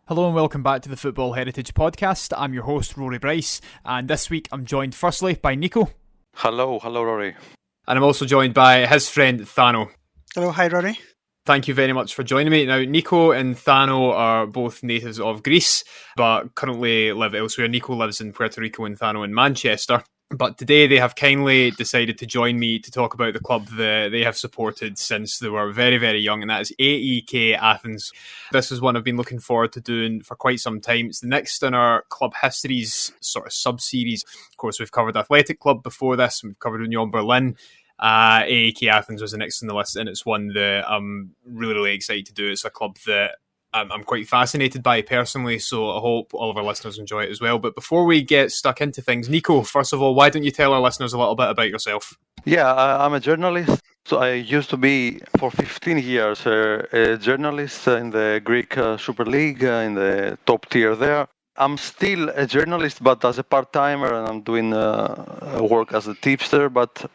Hello and welcome back to the Football Heritage podcast. I'm your host, Rory Bryce, and this week I'm joined firstly by Nico. Hello, Rory. And I'm also joined by his friend, Thano. Hello, hi Rory. Thank you very much for joining me. Now, Nico and Thano are both natives of Greece, but currently live elsewhere. Nico lives in Puerto Rico and Thano in Manchester. But today they have kindly decided to join me to talk about the club that they have supported since they were very, very young, and that is AEK Athens. This is one I've been looking forward to doing for quite some time. It's the next in our club histories sort of sub-series. Of course, we've covered Athletic Club before this, and we've covered Union Berlin. AEK Athens was the next on the list, and it's one that I'm really, really excited to do. It's a club that I'm quite fascinated by personally, so I hope all of our listeners enjoy it as well. But before we get stuck into things, Nico, first of all, why don't you tell our listeners a little bit about yourself? Yeah, I'm a journalist. So I used to be for 15 years a journalist in the Greek Super League, in the top tier there. I'm still a journalist, but as a part-timer, and I'm doing work as a tipster, but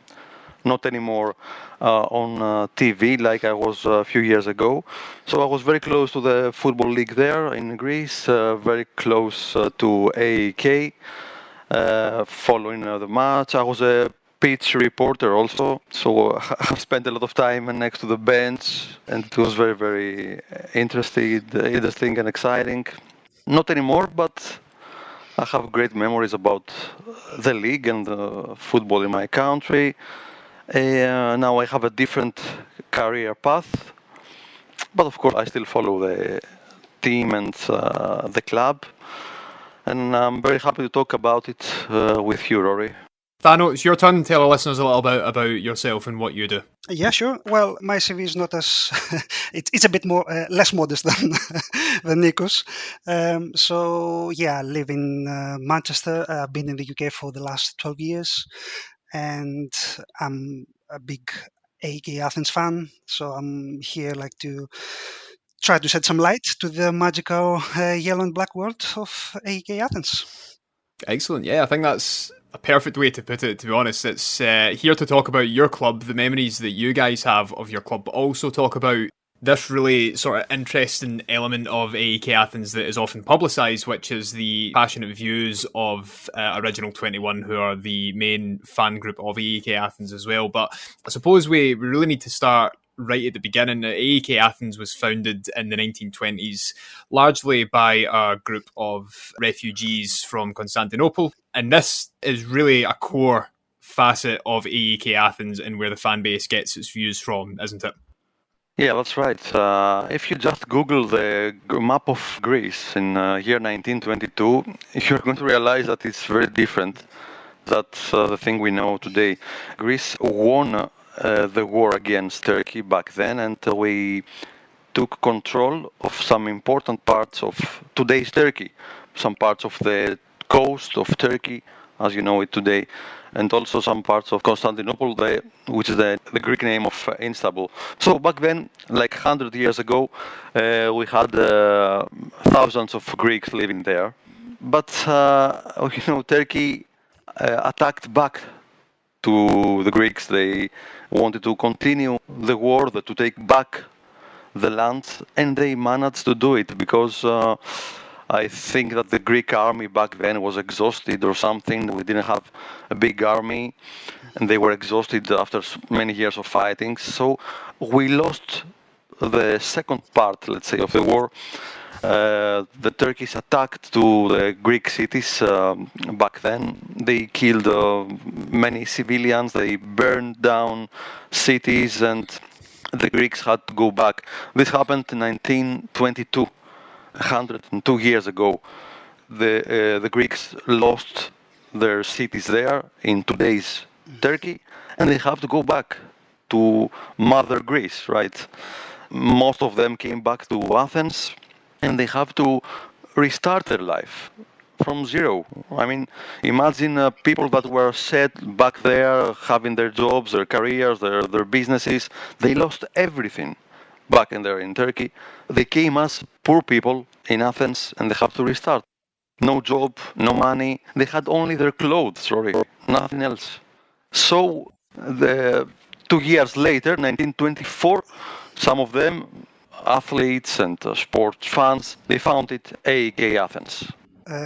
not anymore on TV like I was a few years ago. So I was very close to the football league there in Greece, very close to AEK, following the match. I was a pitch reporter also, so I spent a lot of time next to the bench, and it was very, very interesting and exciting. Not anymore, but I have great memories about the league and the football in my country. Now I have a different career path, but of course I still follow the team and the club, and I'm very happy to talk about it with you, Rory. Thano, it's your turn. Tell our listeners a little bit about yourself and what you do. Yeah, sure. Well, my CV is not as it's a bit more less modest than Nikos. I live in Manchester. I've been in the UK for the last 12 years, and I'm a big AEK Athens fan. So I'm here to try to shed some light to the magical yellow and black world of AEK Athens. Excellent. Yeah, I think that's a perfect way to put it, to be honest. It's here to talk about your club, the memories that you guys have of your club, but also talk about this really sort of interesting element of AEK Athens that is often publicised, which is the passionate views of Original 21, who are the main fan group of AEK Athens as well. But I suppose we really need to start right at the beginning. AEK Athens was founded in the 1920s, largely by a group of refugees from Constantinople. And this is really a core facet of AEK Athens and where the fan base gets its views from, isn't it? Yeah, that's right. If you just Google the map of Greece in year 1922, you're going to realize that it's very different. That's the thing we know today. Greece won the war against Turkey back then, and we took control of some important parts of today's Turkey, some parts of the coast of Turkey, as you know it today, and also some parts of Constantinople, which is the Greek name of Istanbul. So back then, like 100 years ago, we had thousands of Greeks living there. But, Turkey attacked back to the Greeks. They wanted to continue the war, to take back the land, and they managed to do it because I think that the Greek army back then was exhausted or something. We didn't have a big army, and they were exhausted after many years of fighting. So we lost the second part, let's say, of the war. The Turkish attacked to the Greek cities back then. They killed many civilians. They burned down cities, and the Greeks had to go back. This happened in 1922. 102 years ago, the Greeks lost their cities there in today's Turkey, and they have to go back to Mother Greece, right? Most of them came back to Athens, and they have to restart their life from zero. I mean, imagine people that were set back there, having their jobs, their careers, their businesses. They lost everything back in there in Turkey. They came as poor people in Athens, and they have to restart. No job, no money. They had only their clothes, sorry, nothing else. So 2 years later, 1924, some of them athletes and sports fans, they founded AEK Athens.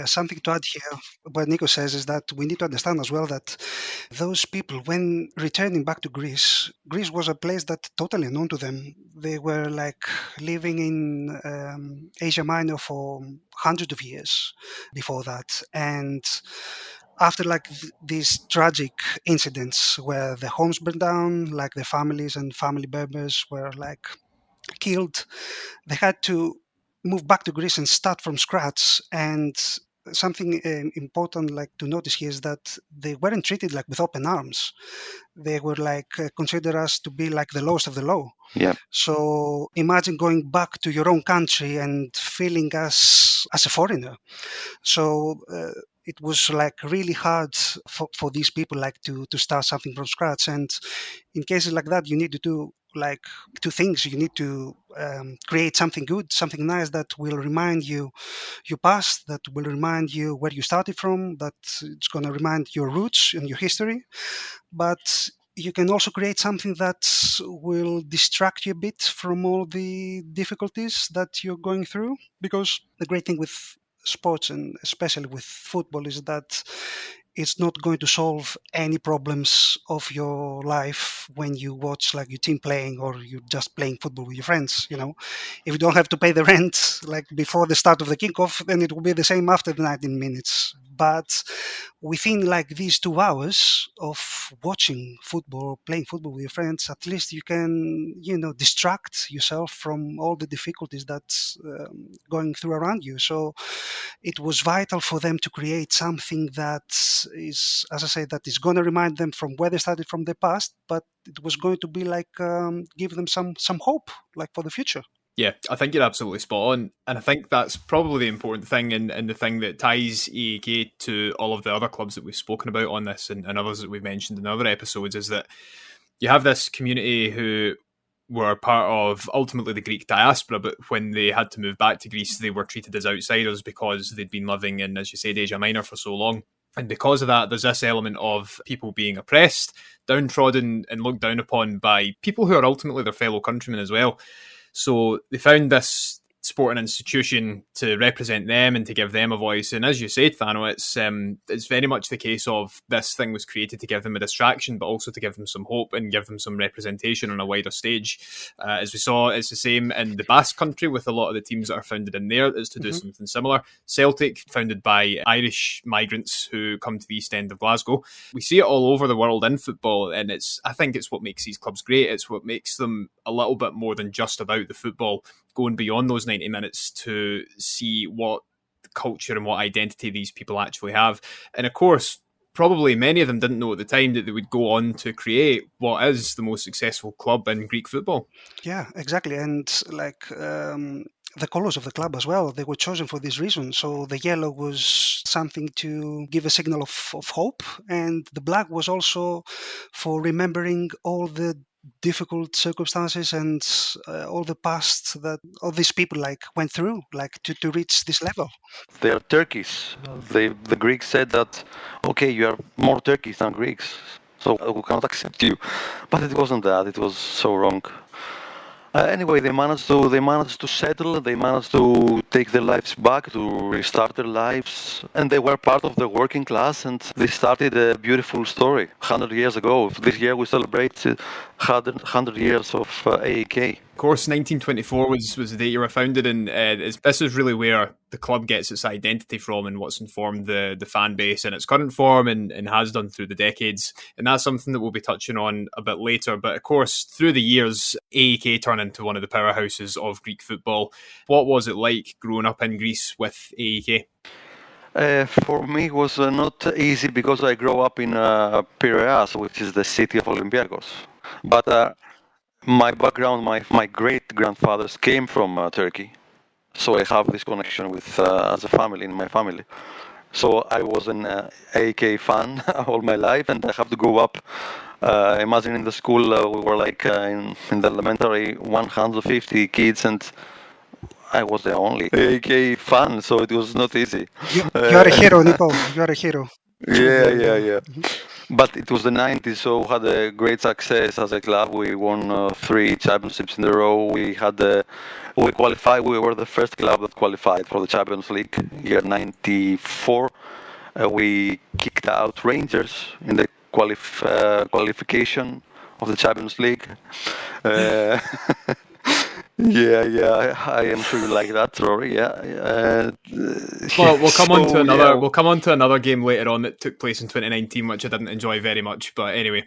Something to add here, what Nico says is that we need to understand as well that those people, when returning back to Greece, Greece was a place that totally unknown to them. They were like living in Asia Minor for hundreds of years before that. And after like these tragic incidents where the homes burned down, like the families and family members were like killed, they had to move back to Greece and start from scratch. And something important like to notice here is that they weren't treated like with open arms. They were like considered us to be like the lowest of the low. Yeah. So imagine going back to your own country and feeling as a foreigner. So it was like really hard for these people like to start something from scratch. And in cases like that, you need to do like two things. You need to create something good, something nice that will remind you your past, that will remind you where you started from, that it's going to remind your roots and your history. But you can also create something that will distract you a bit from all the difficulties that you're going through. Because the great thing with sports and especially with football is that it's not going to solve any problems of your life when you watch like your team playing or you're just playing football with your friends. If you don't have to pay the rent like before the start of the kickoff, then it will be the same after the 19 minutes. But within like these 2 hours of watching football, playing football with your friends, at least you can distract yourself from all the difficulties that's going through around you. So it was vital for them to create something that is, as I say, that is going to remind them from where they started from the past, but it was going to be like give them some hope like for the future. Yeah, I think you're absolutely spot on. And I think that's probably the important thing and the thing that ties AEK to all of the other clubs that we've spoken about on this and others that we've mentioned in other episodes is that you have this community who were part of ultimately the Greek diaspora, but when they had to move back to Greece, they were treated as outsiders because they'd been living in, as you said, Asia Minor for so long. And because of that, there's this element of people being oppressed, downtrodden, and looked down upon by people who are ultimately their fellow countrymen as well. So they found this sporting institution to represent them and to give them a voice. And as you said, Thano, it's very much the case of this thing was created to give them a distraction, but also to give them some hope and give them some representation on a wider stage. As we saw, it's the same in the Basque Country with a lot of the teams that are founded in there. Is to do something similar. Celtic, founded by Irish migrants who come to the East End of Glasgow. We see it all over the world in football, and I think it's what makes these clubs great. It's what makes them a little bit more than just about the football, going beyond those 90 minutes to see what culture and what identity these people actually have. And of course, probably many of them didn't know at the time that they would go on to create what is the most successful club in Greek football. Yeah, exactly. And like the colors of the club as well, they were chosen for this reason. So the yellow was something to give a signal of hope, and the black was also for remembering all the difficult circumstances and all the past that all these people like went through like to reach this level. They are Turkish. The Greeks said that, okay, you are more Turkish than Greeks, so we cannot accept you. But it wasn't that. It was so wrong. Anyway, they managed to settle. They managed to take their lives back, to restart their lives, and they were part of the working class. And they started a beautiful story 100 years ago. This year we celebrate 100 years of AEK. Of course, 1924 was the date you were founded, and this is really where the club gets its identity from and what's informed the fan base in its current form and has done through the decades. And that's something that we'll be touching on a bit later. But of course, through the years, AEK turned into one of the powerhouses of Greek football. What was it like growing up in Greece with AEK? For me, it was not easy because I grew up in Piraeus, which is the city of Olympiacos. But my background, my great-grandfathers came from Turkey, so I have this connection with as a family in my family. So I was an AEK fan all my life, and I have to grow up. Imagine in the school we were like in the elementary 150 kids, and I was the only AEK fan, so it was not easy. You are a hero, Nico. You are a hero. Yeah. But it was the 90s, so we had a great success as a club. We won 3 championships in a row. We qualified. We were the first club that qualified for the Champions League year 94. We kicked out Rangers in the qualification of the Champions League. Uh, yeah, I am sure you like that, Rory. Yeah. Well, we'll come on to another. Yeah. We'll come on to another game later on that took place in 2019, which I didn't enjoy very much. But anyway,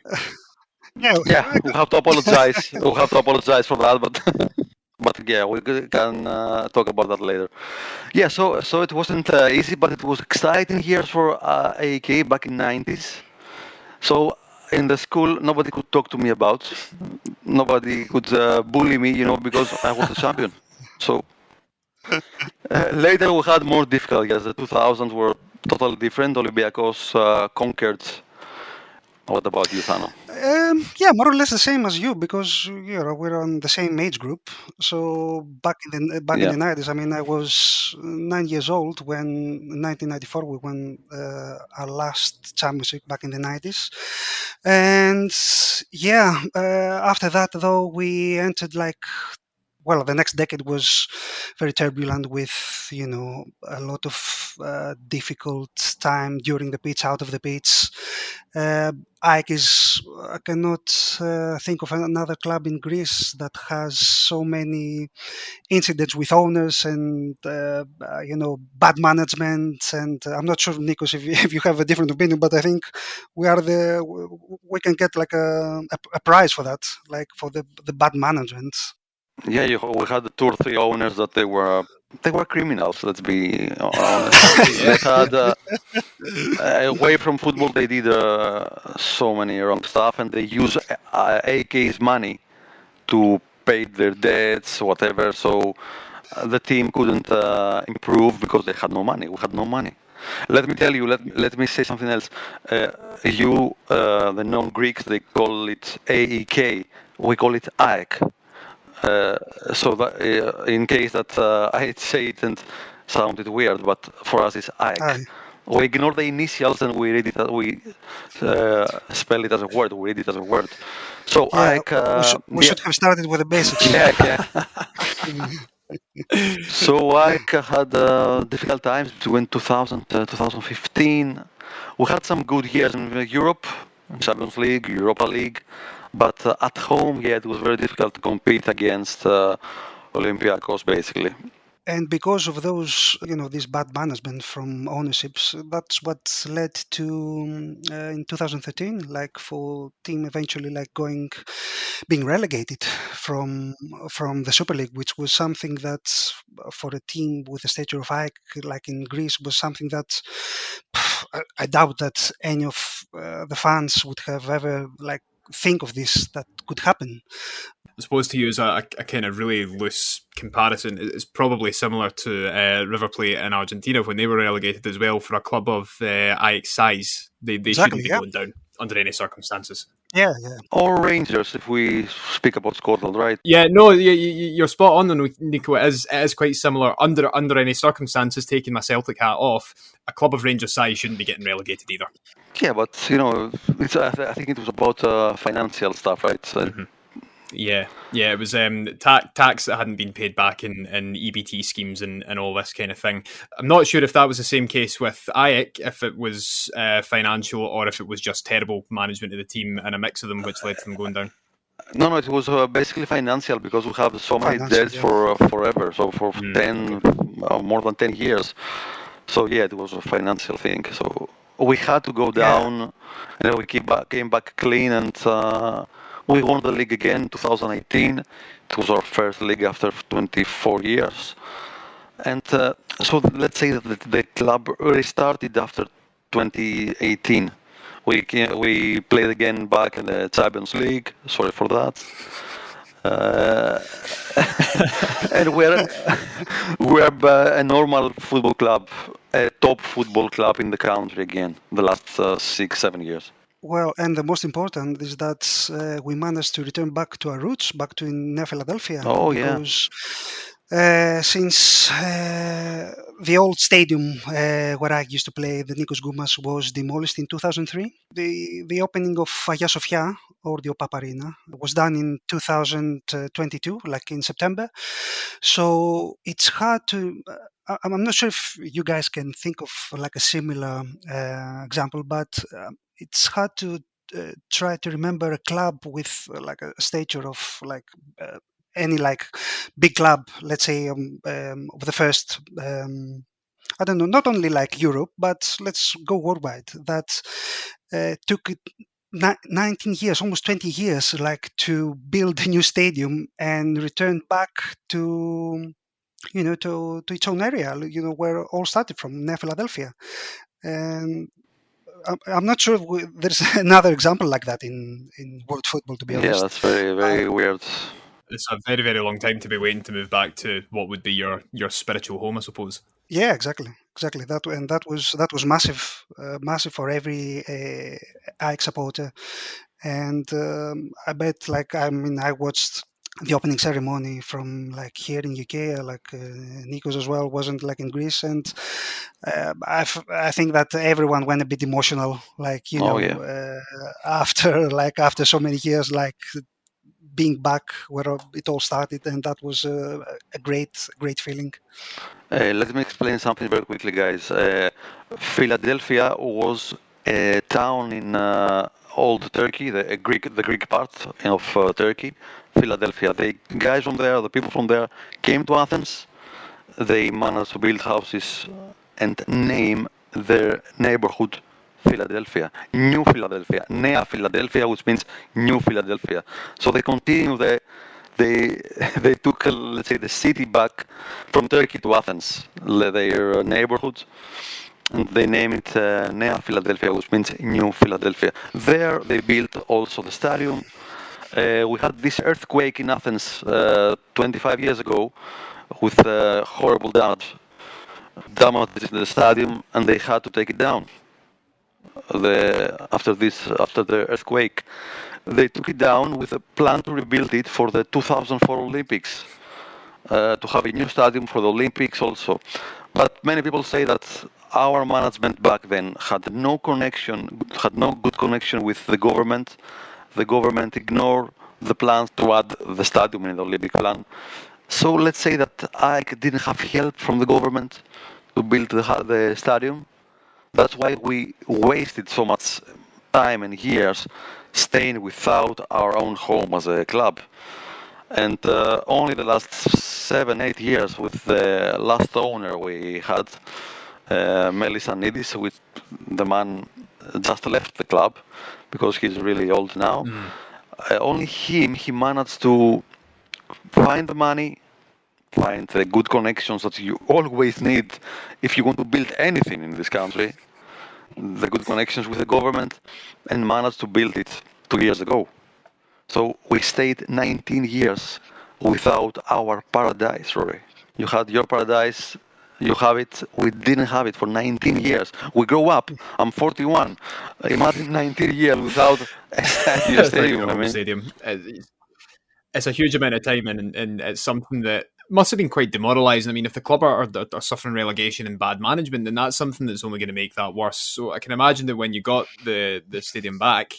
Yeah, we'll have to apologize. We'll have to apologize for that, but but yeah, we can talk about that later. Yeah, so it wasn't easy, but it was exciting years for AEK back in 90s. So in the school, nobody could talk to me about. Nobody could bully me, because I was a champion. So later we had more difficult years. The 2000s were totally different. Olympiacos conquered. What about you, Thano? Yeah, more or less the same as you, because we're on the same age group. So back in Yeah. the 90s, I mean, I was 9 years old when 1994 we won our last championship back in the 90s, and yeah, after that though we entered the next decade was very turbulent with, a lot of difficult time during the pitch, out of the pitch. AEK I cannot think of another club in Greece that has so many incidents with owners and, bad management. And I'm not sure, Nikos, if you have a different opinion, but I think we can get like a prize for that, like for the bad management. Yeah, we had 2 or 3 owners that they were criminals. Let's be honest. They had away from football. They did so many wrong stuff, and they use AK's money to pay their debts, whatever. So the team couldn't improve because they had no money. We had no money. Let me tell you. Let me say something else. The non-Greeks, they call it AEK. We call it AEK. So that in case that I say it and sounded weird, but for us it's AEK. Aye. We ignore the initials and we read it. We spell it as a word. We read it as a word. So Yeah, AEK. we should have started with the basics. Yeah. So AEK had difficult times between 2000 2015. We had some good years in Europe, Champions League, Europa League. But at home, yeah, it was very difficult to compete against Olympiacos, basically. And because of those, this bad management from ownerships, that's what led to in 2013, like for team eventually being relegated from the Super League, which was something that for a team with the stature of AEK, like in Greece, was something that I doubt that any of the fans would have ever think of this that could happen. I suppose to use a kind of really loose comparison, it's probably similar to River Plate in Argentina when they were relegated as well. For a club of AEK's size, they Exactly, shouldn't be yeah. going down under any circumstances. Yeah. Or Rangers, if we speak about Scotland, right? Yeah, no, you're spot on, Nico. It is quite similar. Under any circumstances, taking my Celtic hat off, a club of Rangers size shouldn't be getting relegated either. Yeah, but I think it was about financial stuff, right? So, mm-hmm. Yeah, it was tax that hadn't been paid back in EBT schemes and all this kind of thing. I'm not sure if that was the same case with AEK, if it was financial or if it was just terrible management of the team and a mix of them which led to them going down. No, it was basically financial because we have so many debts for forever, so for 10 more than 10 years. So yeah, it was a financial thing. So we had to go down, and then we came back clean, and we won the league again in 2018. It was our first league after 24 years. And so let's say that the club restarted after 2018. We played again back in the Champions League. Sorry for that. And we're a normal football club, a top football club in the country again, the last 6-7 years. Well, and the most important is that we managed to return back to our roots, back to New Philadelphia. Oh, because Since the old stadium where I used to play, the Nikos Goumas, was demolished in 2003, the opening of Hagia Sophia, or the OPAP Arena, was done in 2022, like in September. So it's hard to. I'm not sure if you guys can think of like a similar example, but it's hard to try to remember a club with like a stature of like any like big club, let's say of the first I don't know, not only like Europe, but let's go worldwide, that took it 19 years, almost 20 years, like to build a new stadium and return back to to its own area, where it all started from, near Philadelphia. And I'm not sure if there's another example like that in world football, to be Yeah, honest. that's very, very weird. It's a very, very long time to be waiting to move back to what would be your spiritual home, I suppose. Yeah, exactly. That was massive, massive for every AEK supporter. And I bet, like, I watched the opening ceremony from like here in UK, like Nikos as well wasn't like in Greece, and I think that everyone went a bit emotional, like Oh yeah. after so many years, like being back where it all started, and that was a great feeling. Let me explain something very quickly, guys. Philadelphia was a town in old Turkey, the Greek part of Turkey. Philadelphia. The guys from there, the people from there, came to Athens. They managed to build houses and name their neighborhood Philadelphia, New Philadelphia, Nea Philadelphia, which means New Philadelphia. So they continue they they took let's say the city back from Turkey to Athens, their neighborhood, and they named it Nea Philadelphia, which means New Philadelphia. There they built also the stadium. We had this earthquake in Athens 25 years ago with horrible damage in the stadium, and they had to take it down. After the earthquake, they took it down with a plan to rebuild it for the 2004 Olympics, to have a new stadium for the Olympics also. But many people say that our management back then had no good connection with the government. The government ignored the plans to add the stadium in the Olympic plan. So let's say that AEK didn't have help from the government to build the stadium. That's why we wasted so much time and years staying without our own home as a club. And only the last 7-8 years with the last owner we had, Melissanidis, with the man just left the club because he's really old now. Only he managed to find the money, find the good connections that you always need if you want to build anything in this country, the good connections with the government, and managed to build it 2 years ago. So we stayed 19 years without our paradise, Rory. You had your paradise, you have it, we didn't have it for 19 years. We grow up, I'm 41. Imagine 19 years without a stadium. I mean. Stadium. It's a huge amount of time, and it's something that must have been quite demoralising. I mean, if the club are suffering relegation and bad management, then that's something that's only going to make that worse. So I can imagine that when you got the stadium back,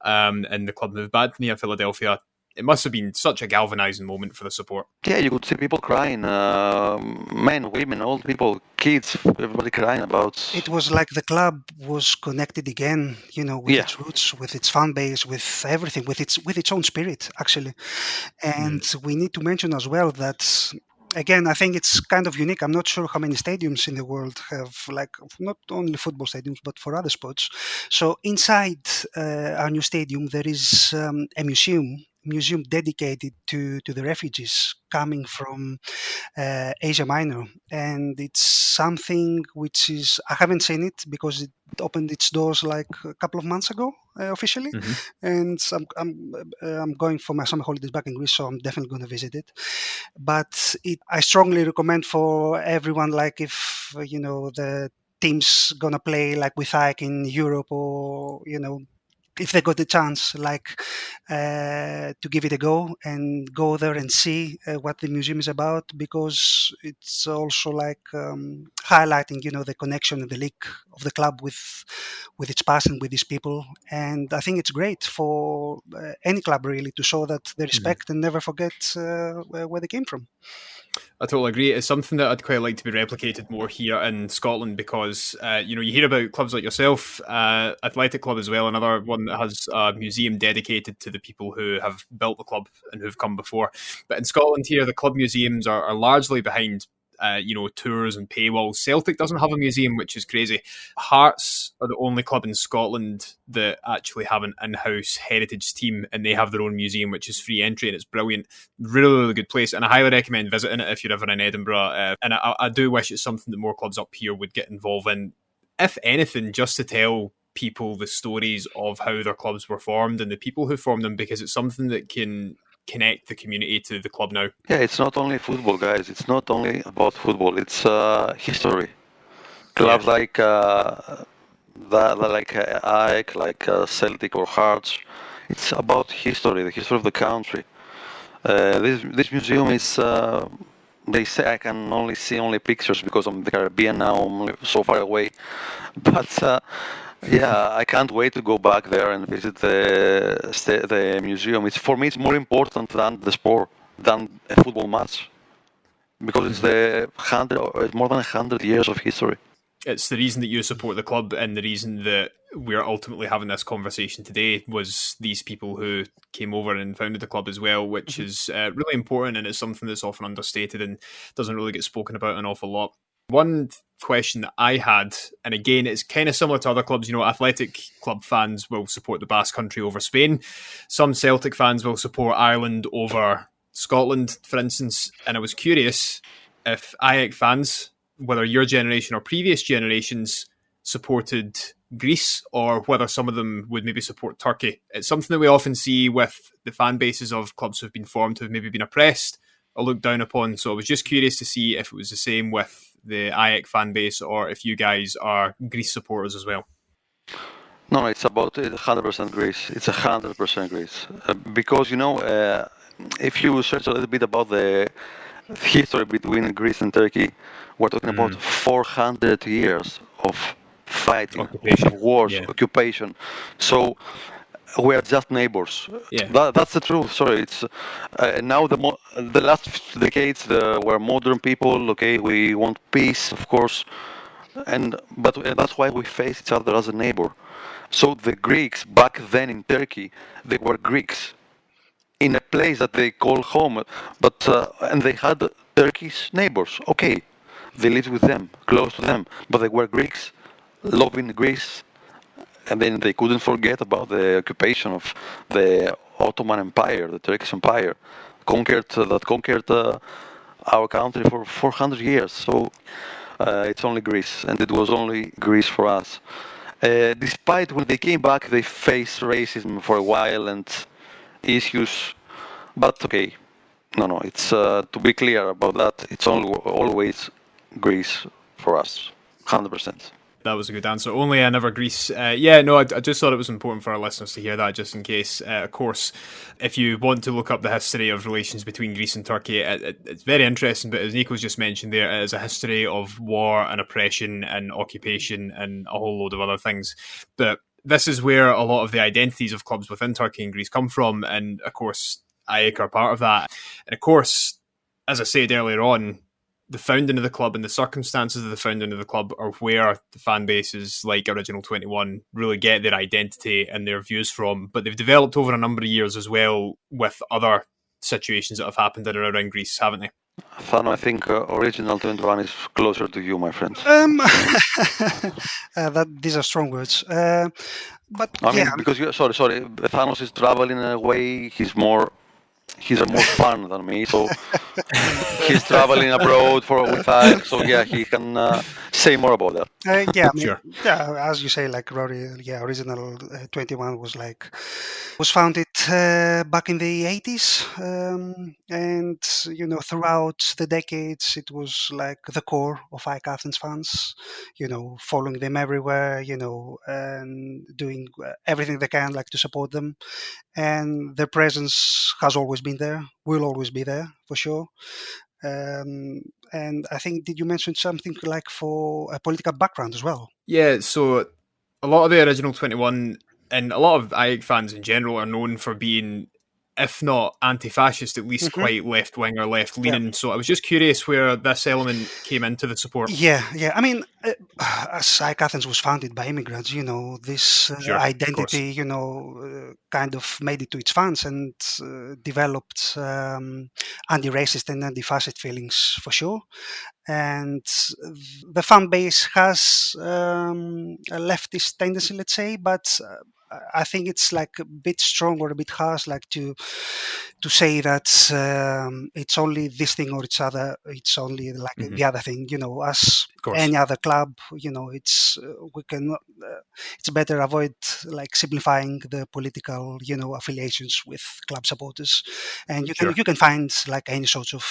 and the club moved back near Philadelphia, it must have been such a galvanising moment for the support. Yeah, you could see people crying, men, women, old people, kids, everybody crying about. It was like the club was connected again, with its roots, with its fan base, with everything, with its own spirit, actually. And we need to mention as well that, again, I think it's kind of unique. I'm not sure how many stadiums in the world have, like, not only football stadiums, but for other sports. So inside our new stadium, there is a museum dedicated to the refugees coming from Asia Minor, and it's something which is, I haven't seen it because it opened its doors like a couple of months ago officially, and I'm going for my summer holidays back in Greece, so I'm definitely going to visit it. But I strongly recommend for everyone, like if the team's gonna play like with AEK in Europe, or if they got the chance, like to give it a go and go there and see what the museum is about, because it's also like highlighting, the connection and the link of the club with its past and with its people. And I think it's great for any club really to show that they respect and never forget where they came from. I totally agree. It's something that I'd quite like to be replicated more here in Scotland, because you hear about clubs like yourself, Athletic Club as well, another one that has a museum dedicated to the people who have built the club and who've come before. But in Scotland here, the club museums are largely behind tours and paywalls. Celtic doesn't have a museum, which is crazy. Hearts are the only club in Scotland that actually have an in-house heritage team, and they have their own museum, which is free entry, and it's brilliant. Really, really good place, and I highly recommend visiting it if you're ever in Edinburgh. And I do wish it's something that more clubs up here would get involved in, if anything, just to tell people the stories of how their clubs were formed and the people who formed them, because it's something that can connect the community to the club now. Yeah, it's not only football, guys. It's not only about football. It's history. Clubs like AEK, like Celtic or Hearts. It's about history, the history of the country. This museum is. They say I can only see pictures because I'm in the Caribbean now. I'm so far away, but. Yeah, I can't wait to go back there and visit the museum. For me, it's more important than the sport, than a football match, because it's more than 100 years of history. It's the reason that you support the club, and the reason that we're ultimately having this conversation today was these people who came over and founded the club as well, which is really important, and it's something that's often understated and doesn't really get spoken about an awful lot. One question that I had, and again, it's kind of similar to other clubs, Athletic Club fans will support the Basque Country over Spain. Some Celtic fans will support Ireland over Scotland, for instance. And I was curious if AEK fans, whether your generation or previous generations, supported Greece, or whether some of them would maybe support Turkey. It's something that we often see with the fan bases of clubs who've been formed, who've maybe been oppressed or looked down upon. So I was just curious to see if it was the same with the AEK fan base, or if you guys are Greece supporters as well. No, it's about 100% Greece. It's 100% Greece. Because, if you search a little bit about the history between Greece and Turkey, we're talking about 400 years of fighting, of wars, occupation. So we're just neighbors. Yeah. That's the truth. Sorry, it's now the last decades we're modern people. Okay, we want peace, of course, but that's why we face each other as a neighbor. So the Greeks back then in Turkey, they were Greeks in a place that they call home, but and they had Turkish neighbors. Okay, they lived with them, close to them, but they were Greeks, loving Greece. And then they couldn't forget about the occupation of the Ottoman Empire, the Turkish Empire, that conquered our country for 400 years. So it's only Greece, and it was only Greece for us. Despite when they came back, they faced racism for a while and issues. But okay, no, it's to be clear about that. It's always Greece for us, 100%. That was a good answer. Only never Greece. I just thought it was important for our listeners to hear that, just in case. Of course, if you want to look up the history of relations between Greece and Turkey, it's very interesting. But as Nikos just mentioned there, it is a history of war and oppression and occupation and a whole load of other things. But this is where a lot of the identities of clubs within Turkey and Greece come from. And of course, AEK are part of that. And of course, as I said earlier on, the founding of the club and the circumstances of the founding of the club are where the fan bases like Original 21 really get their identity and their views from. But they've developed over a number of years as well with other situations that have happened in and around Greece, haven't they? Thano, I think Original 21 is closer to you, my friend. These are strong words. But I mean, because sorry, Thanos is traveling away. He's more fun than me, so he's traveling abroad with us. So yeah, he can say more about that. Yeah, I mean, Sure. yeah, as you say, like Rory, yeah, original 21 was founded back in the 80s, and throughout the decades, it was like the core of AEK Athens fans, following them everywhere, and doing everything they can, like, to support them, and their presence has always been there, will always be there for sure. Um, and I think, did you mention something like for a political background as well? Yeah, so a lot of the original 21 and a lot of AEK fans in general are known for being, if not anti-fascist, at least Hmm. quite left-wing or Yeah. left-leaning. So I was just curious where this element came into the support. Yeah. I mean, as Athens was founded by immigrants, this Sure, of course. identity, kind of made it to its fans and developed anti-racist and anti-fascist feelings for sure. And the fan base has a leftist tendency, let's say, but I think it's like a bit strong or a bit harsh, like to say that it's only this thing or it's only like Hmm. the other thing. As Of course. any other club, it's we can it's better avoid like simplifying the political affiliations with club supporters, and Sure. you can find like any sorts of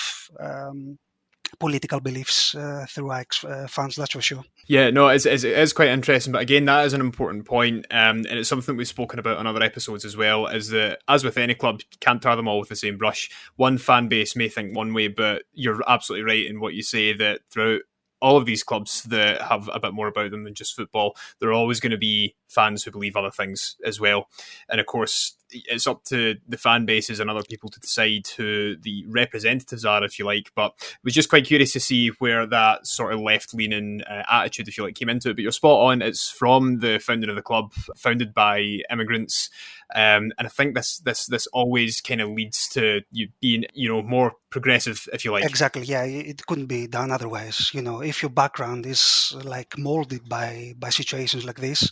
political beliefs through Ajax fans, that's for sure. Yeah, no, it's quite interesting. But again, that is an important point, and it's something we've spoken about on other episodes as well. Is that, as with any club, you can't tar them all with the same brush. One fan base may think one way, but you're absolutely right in what you say that throughout all of these clubs that have a bit more about them than just football, there are always going to be fans who believe other things as well. And of course, it's up to the fan bases and other people to decide who the representatives are, if you like. But I was just quite curious to see where that sort of left-leaning attitude, if you like, came into it. But you're spot on. It's from the founder of the club, founded by immigrants. And I think this always kind of leads to you being, more progressive, if you like. Exactly, yeah, it couldn't be done otherwise. If your background is like molded by situations like this,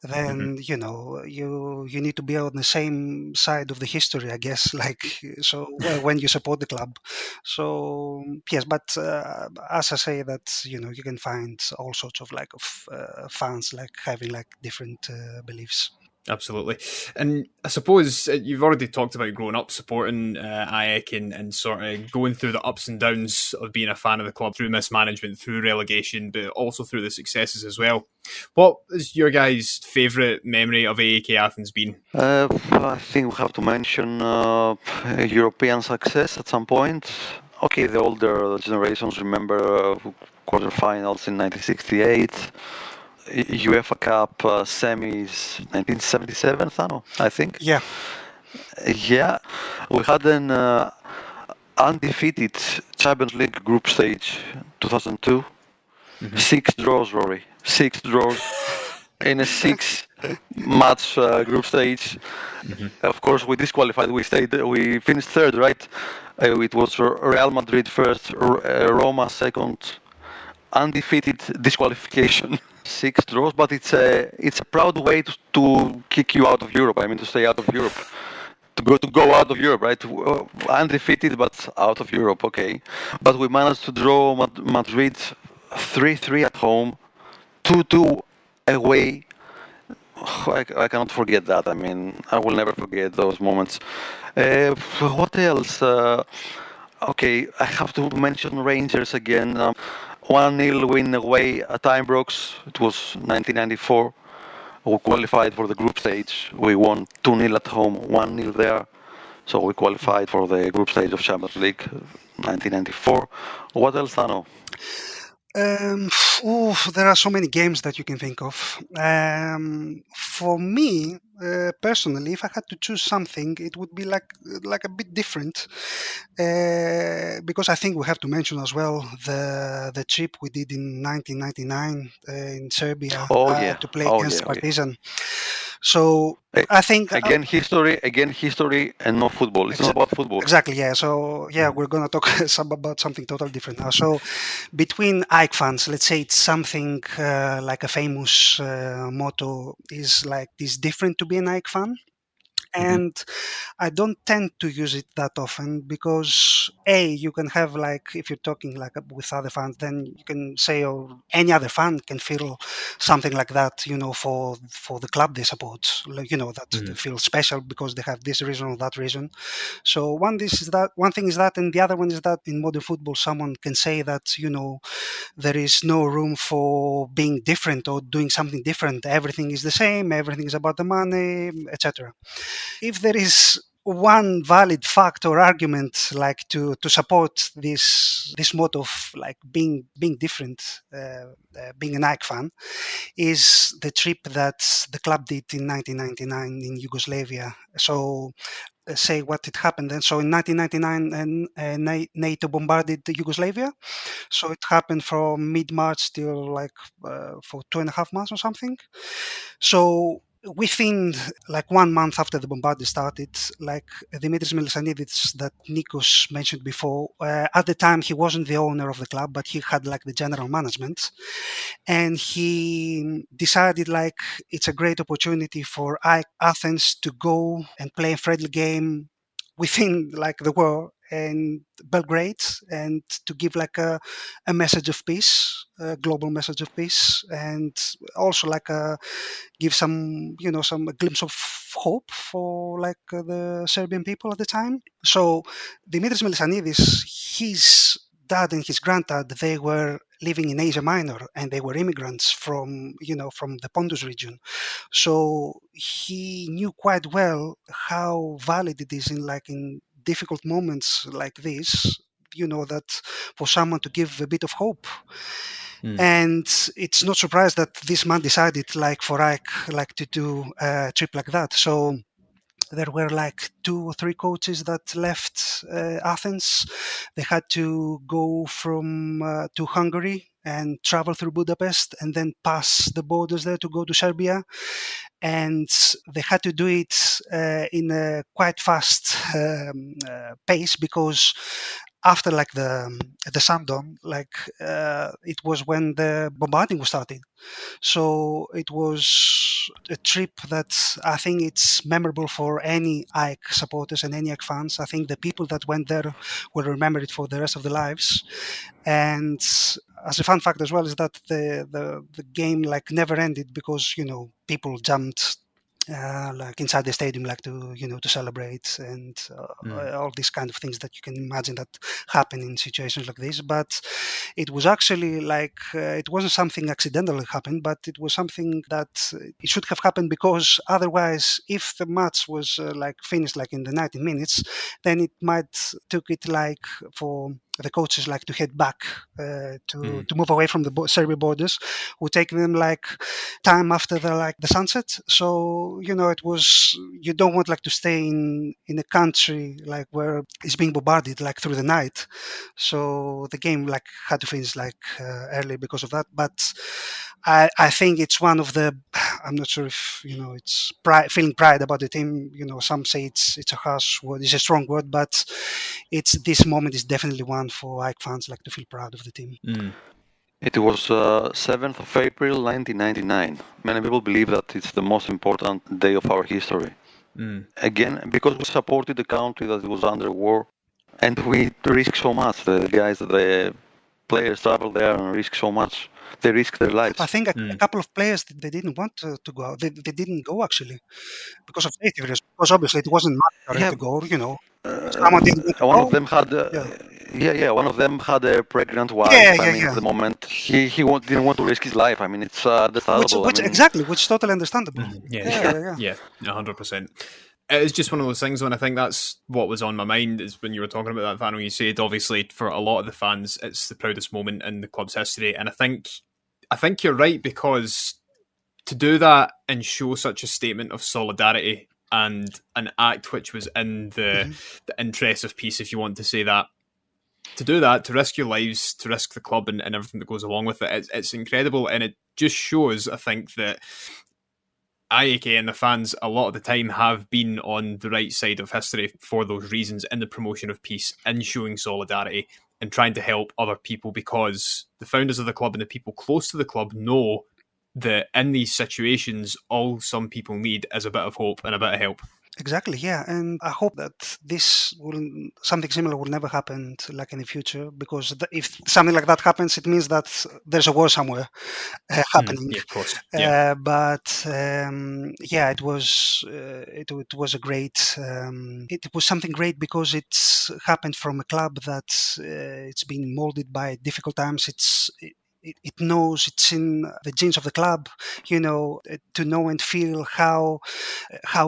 Hmm. then you need to be on the same side of the history, I guess. Like, so when you support the club. So yes, but as I say, that you can find all sorts of like of fans like having like different beliefs. Absolutely. And I suppose you've already talked about growing up supporting AEK and sort of going through the ups and downs of being a fan of the club through mismanagement, through relegation, but also through the successes as well. What is your guys' favourite memory of AEK Athens been? I think we have to mention European success at some point. Okay, the older generations remember quarterfinals in 1968. UEFA Cup semis 1977, Thano, I think. Yeah. Yeah, we had an undefeated Champions League group stage 2002. Mm-hmm. 6 draws, Rory. 6 draws in a 6-match group stage. Mm-hmm. Of course, we disqualified. We finished third, right? It was Real Madrid first, Roma second. Undefeated disqualification. 6 draws, but it's a proud way to kick you out of Europe. I mean, to stay out of Europe, to go out of Europe, right? Undefeated, but out of Europe. Okay, but we managed to draw Madrid 3-3 at home, 2-2 away. I cannot forget that. I mean, I will never forget those moments. What else? Okay, I have to mention Rangers again. 1-0 win away at Ibrox. It was 1994. We qualified for the group stage. We won 2-0 at home, 1-0 there. So we qualified for the group stage of Champions League 1994. What else, Thano? There are so many games that you can think of. For me, personally, if I had to choose something, it would be like a bit different, because I think we have to mention as well the trip we did in 1999 in Serbia Oh yeah, to play oh against yeah, oh yeah. Partizan. So I think again history, and no football. It's not about football. Exactly, yeah. So yeah, we're gonna talk about something totally different now. So between AEK fans, let's say it's something like a famous motto is like, "It's different to be an AEK fan." And I don't tend to use it that often because you can have, like, if you're talking like with other fans, then you can say, or any other fan can feel something like that, for the club they support, like, that they feel special because they have this reason or that reason. So one thing is that, and the other one is that in modern football, someone can say that, there is no room for being different or doing something different. Everything is the same. Everything is about the money, etc. If there is one valid fact or argument, like, to support this mode of, like, being different, being an AEK fan, is the trip that the club did in 1999 in Yugoslavia. So say what it happened then. So in 1999, and NATO bombarded Yugoslavia. So it happened from mid-March till, like, for 2.5 months or something. So within, like, 1 month after the bombardment started, like, Dimitris Melissanidis that Nikos mentioned before, at the time he wasn't the owner of the club, but he had, like, the general management, and he decided, like, it's a great opportunity for Athens to go and play a friendly game within, like, the war and Belgrade, and to give, like, a message of peace, a global message of peace, and also, like, give some a glimpse of hope for, like, the Serbian people at the time. So Dimitris Melissanidis, his dad and his granddad, they were living in Asia Minor, and they were immigrants from the Pontus region. So he knew quite well how valid it is in difficult moments like this, that for someone to give a bit of hope. And it's not surprised that this man decided, like, for Ike, like, to do a trip like that. So there were, like, 2 or 3 coaches that left Athens. They had to go from to Hungary and travel through Budapest and then pass the borders there to go to Serbia. And they had to do it in a quite fast pace, because after, like, the sundown, like, it was when the bombarding was started. So it was a trip that I think it's memorable for any AEK supporters and any AEK fans. I think the people that went there will remember it for the rest of their lives. And as a fun fact as well is that the game, like, never ended, because people jumped like inside the stadium, like, to celebrate, and all these kind of things that you can imagine that happen in situations like this. But it was actually, like, it wasn't something accidental that happened, but it was something that it should have happened, because otherwise, if the match was like finished, like, in the 90 minutes, then it might took it, like, for the coaches, like, to head back to move away from the Serbia borders, would take them, like, time after the sunset. So it was, you don't want, like, to stay in a country, like, where it's being bombarded, like, through the night. So the game, like, had to finish, like, early because of that. But I think it's one of the, I'm not sure if it's feeling pride about the team. Some say it's a harsh word, it's a strong word, but this moment is definitely one for AEK fans, like, to feel proud of the team. It was 7th of April 1999. Many people believe that it's the most important day of our history. Again, because we supported the country that was under war, and we risked so much. The players traveled there and risked so much. They risked their lives. I think a couple of players, they didn't want to go. They didn't go, actually, because of safety reasons. Because obviously it wasn't mandatory to go. Someone didn't want to one go. of them had, one of them had a pregnant wife. At the moment, he didn't want to risk his life. I mean, it's understandable. Which is totally understandable. Yeah, 100%. It's just one of those things when I think that's what was on my mind is when you were talking about that, Thano. You said, obviously, for a lot of the fans, it's the proudest moment in the club's history. And I think you're right, because to do that and show such a statement of solidarity and an act which was in the interest of peace, if you want to say that, to do that, to risk your lives, to risk the club and everything that goes along with it, it's incredible. And it just shows, I think, that AEK and the fans a lot of the time have been on the right side of history for those reasons, in the promotion of peace and showing solidarity and trying to help other people, because the founders of the club and the people close to the club know that in these situations, all some people need is a bit of hope and a bit of help. Exactly, yeah, and I hope that something similar will never happen like in the future, because if something like that happens, it means that there's a war somewhere happening. Yeah, of course. Yeah. But yeah, it was a great it was something great because it's happened from a club that it's been molded by difficult times. It knows, it's in the genes of the club, to know and feel how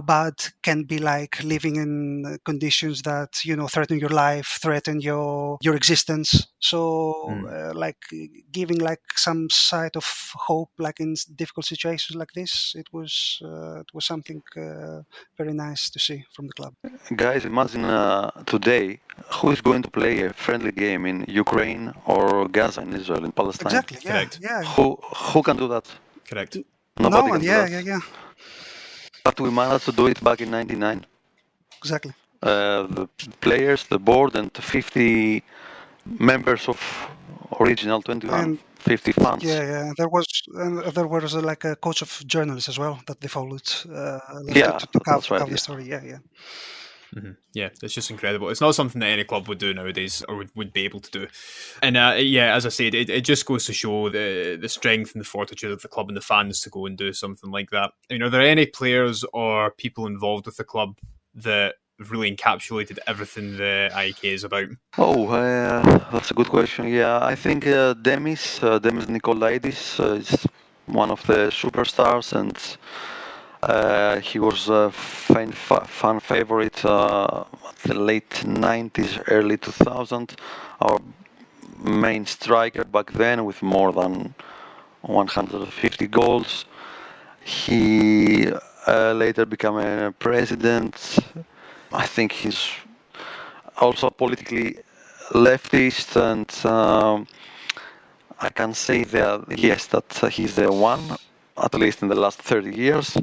bad can be like living in conditions that threaten your life, threaten your existence. So like giving like some side of hope, like in difficult situations like this, it was something very nice to see from the club. Guys, imagine today who is going to play a friendly game in Ukraine or Gaza in Israel, in Palestine? Exactly, yeah, Correct. yeah. Who can do that? Correct. No Nobody one, can do yeah, that. yeah, yeah, But we managed to do it back in '99. exactly. The players, the board, and 50 members of original 21, And 50 fans. yeah, yeah, there was like a coach of journalists as well that they followed, like to, Yeah, to, to cover that's to right. cover the Yeah. story. Yeah, yeah. Yeah, it's just incredible. It's not something that any club would do nowadays or would be able to do. And yeah, as I said, it just goes to show the strength and the fortitude of the club and the fans to go and do something like that. Are there any players or people involved with the club that really encapsulated everything the AEK is about? Oh, that's a good question. Yeah, I think Demis Nikolaidis is one of the superstars, and he was a fan favorite the late 90s, early 2000s. Our main striker back then with more than 150 goals. He later became a president. I think he's also politically leftist, and I can say that yes, that he's the one, at least in the last 30 years.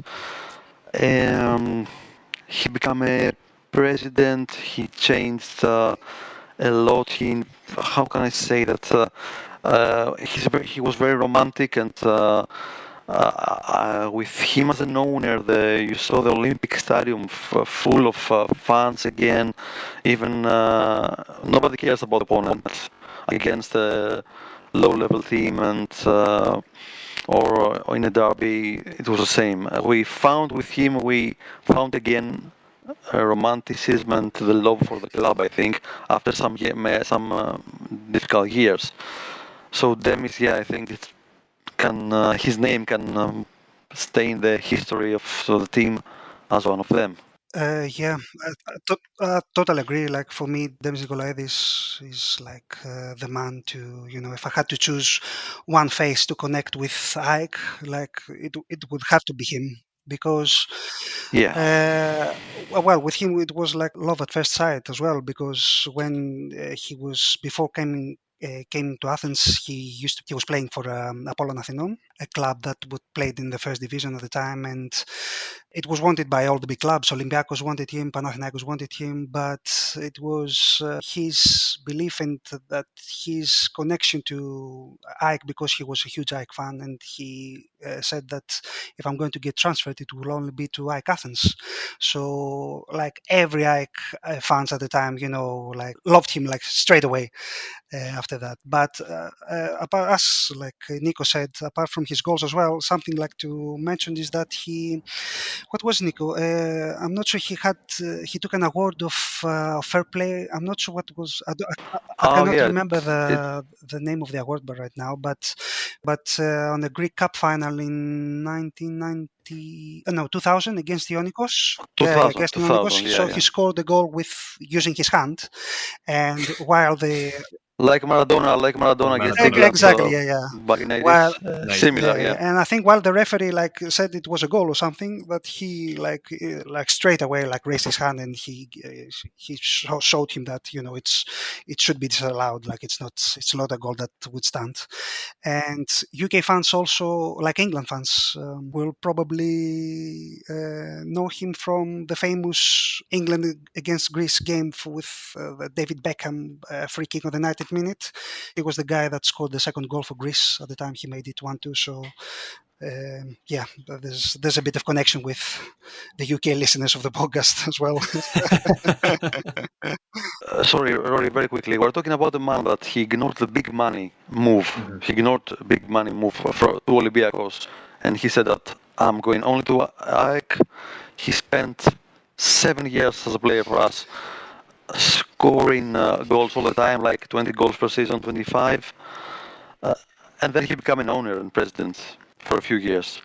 Um, he became a president. He changed a lot. How can I say that? He was very romantic, and with him as an owner, you saw the Olympic Stadium full of fans again. Even nobody cares about the opponent against a low-level team, and or in a derby, it was the same. We found again romanticism and the love for the club. I think after some difficult years. So Demis, yeah, I think his name can stay in the history of the team as one of them. Yeah, totally agree. Like for me, Demis Nikolaidis is like the man to, if I had to choose one face to connect with Ike, like it would have to be him, because Yeah. well, with him it was like love at first sight as well, because when he was before came to Athens, he was playing for Apollon a club that would played in the first division at the time, and it was wanted by all the big clubs. Olympiacos wanted him, Panathinaikos wanted him, but it was his belief and that his connection to Ike, because he was a huge Ike fan, and he said that if I'm going to get transferred, it will only be to AEK Athens. So, like every AEK fans at the time, like loved him like straight away after that. But apart, as like Nico said, apart from his goals as well, something like to mention is that what was Nico? I'm not sure he took an award of fair play. I'm not sure what was. I Oh cannot yeah. remember It the name of the award but right now. But on the Greek Cup final in 1990, no 2000 against Ionikos. Yeah, yeah, 2000, against Ionikos. 2000. Yeah, So he yeah. scored the goal with using his hand, and while the Like Maradona against England exactly, yeah, yeah. back in While 80s. Nice. Similar, yeah. and I think while the referee like said it was a goal or something, that he like straight away like raised his hand, and he showed him that it should be disallowed. Like it's not a goal that would stand. And UK fans also, like England fans, will probably know him from the famous England against Greece game with the David Beckham free kick on the 90th minute. He was the guy that scored the second goal for Greece at the time. He made it 1-2. So yeah, there's a bit of connection with the UK listeners of the podcast as well. Sorry, Rory, very quickly. We're talking about a man that he ignored the big money move. Mhm. He ignored a big money move to Olympiacos, and he said that I'm going only to AEK. He spent 7 years as a player for us, scoring goals all the time, like 20 goals per season, 25. And then he became an owner and president for a few years.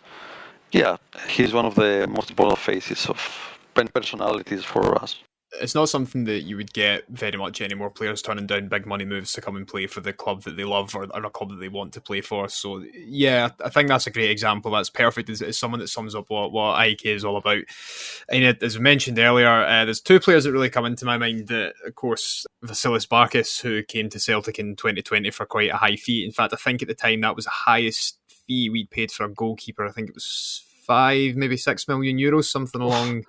Yeah, he's one of the most important faces of personalities for us. It's not something that you would get very much anymore, players turning down big money moves to come and play for the club that they love or a club that they want to play for. So, yeah, I think that's a great example. That's perfect. It's someone that sums up what AEK is all about. And as we mentioned earlier, there's two players that really come into my mind. Of course, Vasilis Barkas, who came to Celtic in 2020 for quite a high fee. In fact, I think at the time that was the highest fee we'd paid for a goalkeeper. I think it was 5, maybe 6 million euros, something along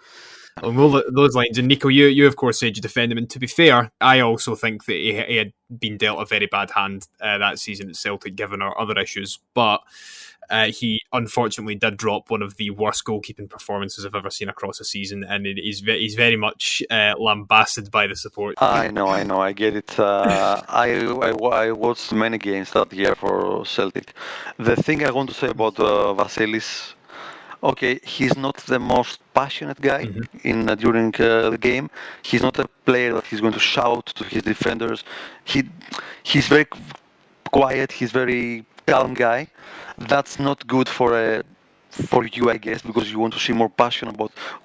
those lines. And Nico, you of course said you defend him, and to be fair, I also think that he had been dealt a very bad hand that season at Celtic, given our other issues. But he unfortunately did drop one of the worst goalkeeping performances I've ever seen across a season, and he's very much lambasted by the support. I know, I get it. I watched many games that year for Celtic. The thing I want to say about Vasilis, okay, he's not the most passionate guy in during the game. He's not a player that he's going to shout to his defenders. He's very quiet. He's very calm guy. That's not good for you, I guess, because you want to see more passion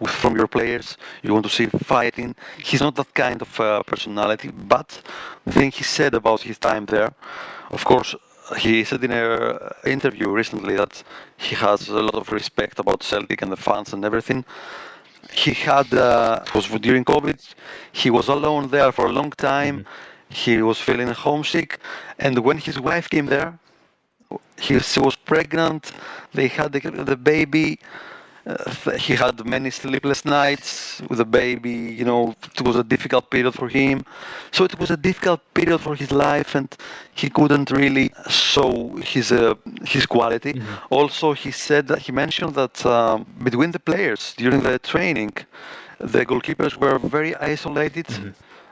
from your players. You want to see fighting. He's not that kind of personality. But the thing he said about his time there, of course, he said in an interview recently that he has a lot of respect about Celtic and the fans and everything. He had, it was during COVID, he was alone there for a long time. He was feeling homesick. And when his wife came there, she was pregnant, they had the baby. He had many sleepless nights with the baby. You know, it was a difficult period for him. So it was a difficult period for his life, and he couldn't really show his quality. Also, he mentioned that between the players during the training, the goalkeepers were very isolated.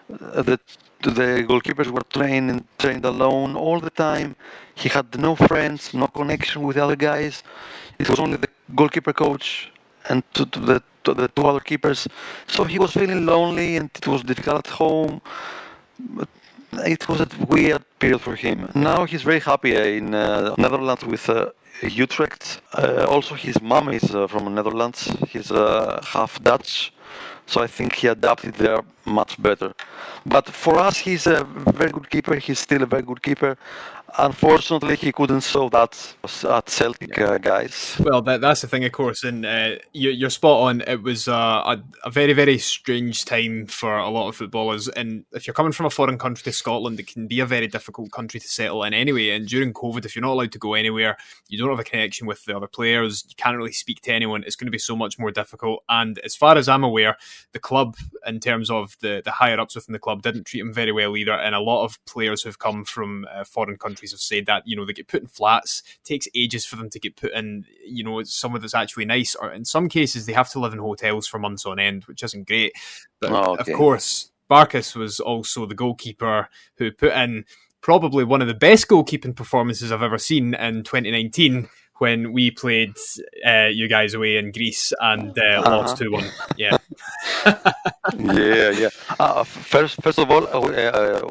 The goalkeepers were trained alone all the time. He had no friends, no connection with the other guys. It was only the goalkeeper coach and the two other keepers. So he was feeling lonely, and it was difficult at home. But it was a weird period for him. Now he's very happy in Netherlands with Utrecht. Also, his mom is from Netherlands. He's half Dutch. So I think he adapted there much better. But for us, he's a very good keeper. He's still a very good keeper. Unfortunately, he couldn't show that at Celtic, guys. Well, that's the thing, of course, and you're spot on. It was a very, very strange time for a lot of footballers, and if you're coming from a foreign country to Scotland, it can be a very difficult country to settle in anyway. And during COVID, if you're not allowed to go anywhere, you don't have a connection with the other players, you can't really speak to anyone, it's going to be so much more difficult. And as far as I'm aware, the club, in terms of the higher-ups within the club, didn't treat him very well either, and a lot of players who've come from foreign countries have said that, they get put in flats, it takes ages for them to get put in, somewhere that's actually nice, or in some cases they have to live in hotels for months on end, which isn't great. But of course, Barkas was also the goalkeeper who put in probably one of the best goalkeeping performances I've ever seen in 2019 when we played you guys away in Greece and lost 2-1. Yeah. Yeah. First of all,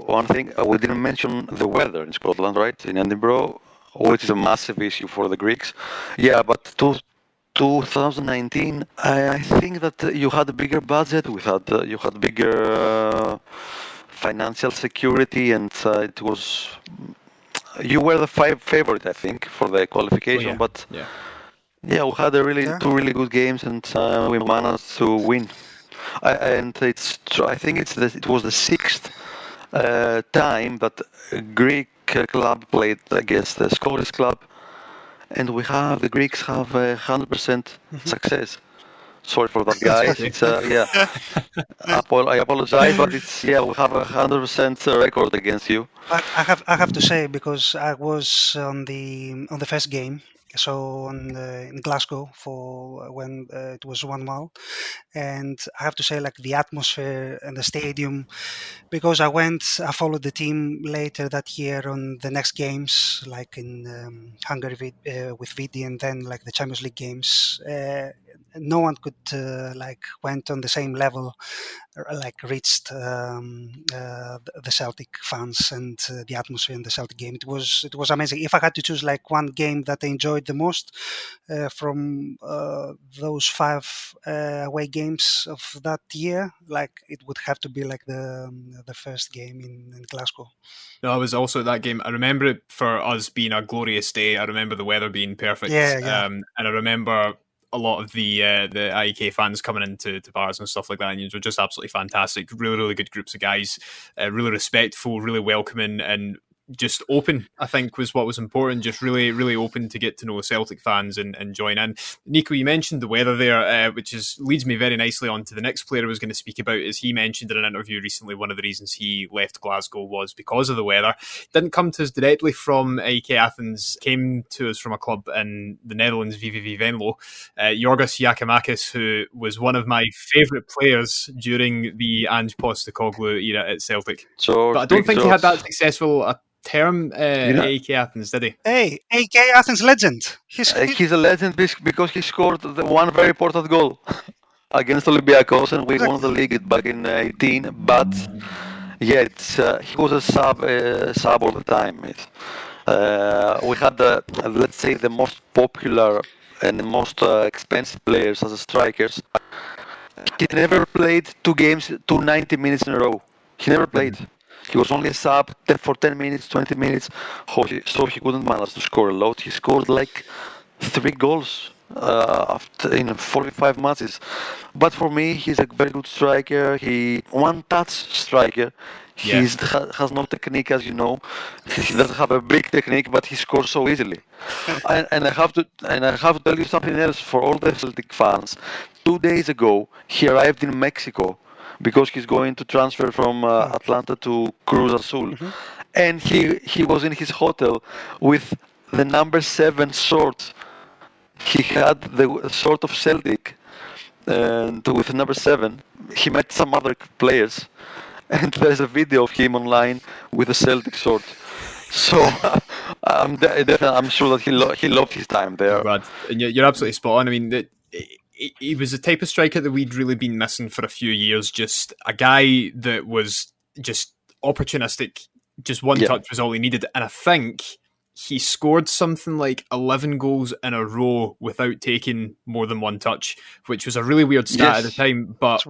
one thing, we didn't mention the weather in Scotland, right? In Edinburgh, which is a massive issue for the Greeks. Yeah, but 2019, I think that you had a bigger budget. You had bigger financial security, and it was. You were the favorite, I think, for the qualification. But we had two really good games, and we managed to win. And I think it was the sixth time that a Greek club played against a Scottish club, and the Greeks have 100% success. Sorry for that, guys. It's I apologize, but we have 100% record against you. I have to say, because I was on the first game, so in Glasgow for when it was 1-1, and I have to say, like, the atmosphere and the stadium, because I followed the team later that year on the next games, like in Hungary with Vidi, and then like the Champions League games. No one could like went on the same level, like reached the Celtic fans and the atmosphere in the Celtic game. It was amazing. If I had to choose like one game that I enjoyed the most from those 5 away games of that year, like it would have to be like the first game in Glasgow. No, I was also at that game. I remember it for us being a glorious day. I remember the weather being perfect. Yeah. And I remember a lot of the AEK fans coming into bars and stuff like that, and it was just absolutely fantastic. Really, really good groups of guys, really respectful, really welcoming, and just open, I think, was what was important. Just really, really open to get to know Celtic fans and join in. Nico, you mentioned the weather there, which leads me very nicely on to the next player I was going to speak about. As he mentioned in an interview recently, one of the reasons he left Glasgow was because of the weather. Didn't come to us directly from AEK Athens, came to us from a club in the Netherlands, VVV Venlo, Yorgos Yakimakis, who was one of my favourite players during the Ange Postecoglou era at Celtic. But I don't think he had that successful a term AEK Athens, did he? Hey, AEK Athens legend. He's a legend because he scored the one very important goal against Olympiacos, and we won the league back in 18. But yeah, he was a sub all the time. We had let's say the most popular and the most expensive players as strikers. He never played 90 minutes in a row. He never played. He was only a sub for 10 minutes, 20 minutes, so he couldn't manage to score a lot. He scored like 3 goals in 45 matches. But for me, he's a very good striker. One-touch striker. He has no technique, as you know. He doesn't have a big technique, but he scores so easily. and I have to tell you something else for all the Celtic fans. 2 days ago, he arrived in Mexico because he's going to transfer from Atlanta to Cruz Azul. And he was in his hotel with the number 7 shorts. He had the sort of Celtic, and with number 7, he met some other players, and there's a video of him online with a Celtic short. So I'm sure that he loved his time there. Brad, and you're absolutely spot on. I mean, he was the type of striker that we'd really been missing for a few years. Just a guy that was just opportunistic. Just one touch was all he needed. And I think he scored something like 11 goals in a row without taking more than one touch, which was a really weird stat at the time. But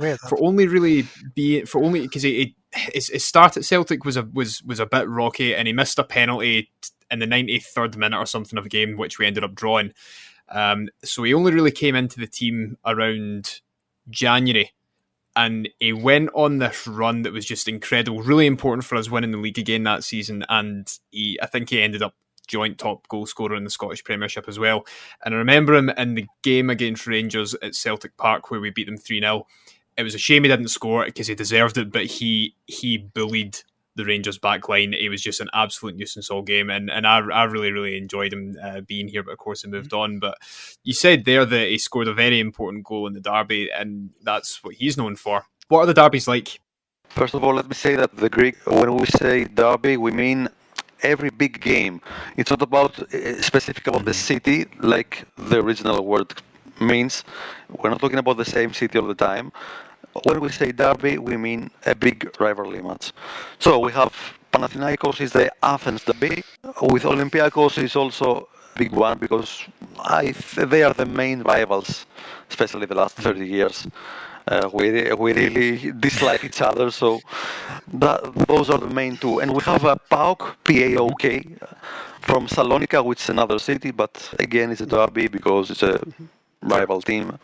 because his start at Celtic was a bit rocky, and he missed a penalty in the 93rd minute or something of a game, which we ended up drawing. So he only really came into the team around January, and he went on this run that was just incredible, really important for us winning the league again that season. And I think he ended up joint top goal scorer in the Scottish Premiership as well. And I remember him in the game against Rangers at Celtic Park where we beat them 3-0. It was a shame he didn't score because he deserved it, but he bullied the Rangers back line. He was just an absolute nuisance all game, and I really, really enjoyed him being here, but of course he moved on. But you said there that he scored a very important goal in the derby, and that's what he's known for. What are the derbies like? First of all, let me say that the Greek, when we say derby, we mean every big game. It's not about specific about the city, like the original word means. We're not talking about the same city all the time. When we say derby, we mean a big rivalry match. So we have Panathinaikos is the Athens derby. With Olympiacos is also a big one because they are the main rivals, especially the last 30 years. We really dislike each other, so those are the main two. And we have a PAOK, P-A-O-K, from Salonika, which is another city, but again it's a derby because it's a rival team.